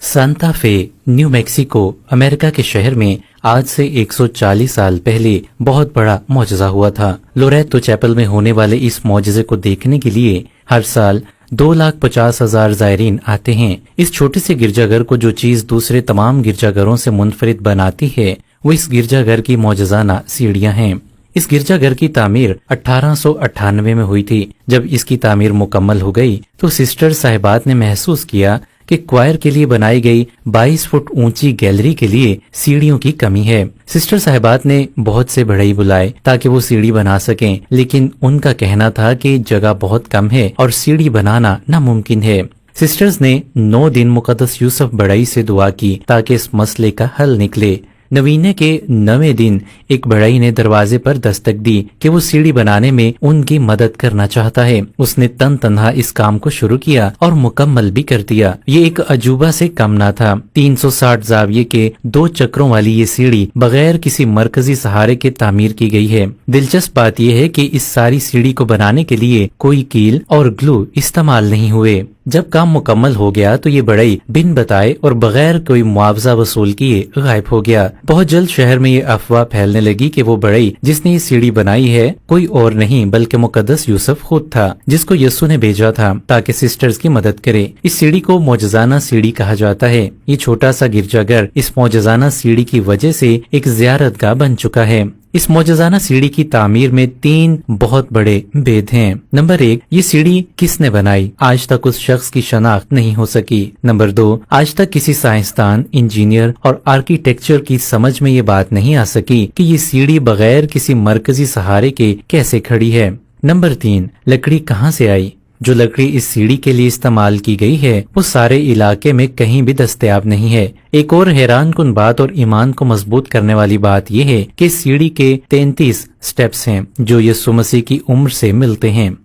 Santa Fe, new Mexico, America के शहर में आज से 140 साल पहले बहुत बड़ा मौजज़ा हुआ था। लोरेतो चैपल में होने वाले इस मौजज़े को देखने के लिए हर साल 2,50,000 ज़ायरीन आते हैं। इस छोटे से गिरजाघर को जो चीज दूसरे तमाम गिरजाघरों से मुनफरिद बनाती है वो इस गिरजाघर की मौजज़ाना सीढ़ियां हैं। इस गिरजाघर की तामीर 1898 में हुई थी। जब इसकी तामीर मुकम्मल हो गई तो सिस्टर साहिबात ने महसूस किया कि क्वायर के लिए बनाई गई 22 फुट ऊंची गैलरी के लिए सीढ़ियों की कमी है। सिस्टर साहिबात ने बहुत से बढ़ई बुलाए ताकि वो सीढ़ी बना सकें, लेकिन उनका कहना था कि जगह बहुत कम है और सीढ़ी बनाना नामुमकिन है। सिस्टर्स ने 9 दिन मुकद्दस यूसुफ बढ़ई से दुआ की ताकि इस मसले का हल निकले। नवीने के 9वें दिन एक बढ़ई ने दरवाजे पर दस्तक दी कि वो सीढ़ी बनाने में उनकी मदद करना चाहता है। उसने तनहा इस काम को शुरू किया और मुकम्मल भी कर दिया। ये एक अजूबा से कम ना था। 360 जाविये के 2 चक्रों वाली ये सीढ़ी बगैर किसी मरकजी सहारे के तामीर की गई है। दिलचस्प बात यह है कि इस सारी सीढ़ी को बनाने के लिए कोई कील और ग्लू इस्तेमाल नहीं हुए। जब काम मुकम्मल हो गया तो ये बढ़ई बिन बताए और बगैर कोई मुआवजा वसूल किए गायब हो गया। बहुत जल्द शहर में ये अफवाह फैलने लगी कि वो बढ़ई जिसने ये सीढ़ी बनाई है कोई और नहीं बल्कि मुकद्दस यूसुफ खुद था, जिसको यस्सु ने भेजा था ताकि सिस्टर्स की मदद करे। इस सीढ़ी को मौजज़ाना सीढ़ी कहा जाता है। ये छोटा सा गिरजाघर इस मौजज़ाना सीढ़ी की वजह से एक ज़ियारतगाह बन चुका है। इस मौजज़ाना सीढ़ी की तामीर में 3 बहुत बड़े भेद हैं। नंबर 1, ये सीढ़ी किसने बनाई? आज तक उस शख्स की शनाख्त नहीं हो सकी। नंबर 2, आज तक किसी साइंसदान, इंजीनियर और आर्किटेक्चर की समझ में ये बात नहीं आ सकी कि ये सीढ़ी बगैर किसी मरकजी सहारे के कैसे खड़ी है। नंबर 3, लकड़ी कहाँ से आई? जो लकड़ी इस सीढ़ी के लिए इस्तेमाल की गई है वो सारे इलाके में कहीं भी दस्तयाब नहीं है। एक और हैरान कुन बात और ईमान को मजबूत करने वाली बात यह है कि सीढ़ी के 33 स्टेप्स हैं जो यीशु मसीह की उम्र से मिलते हैं।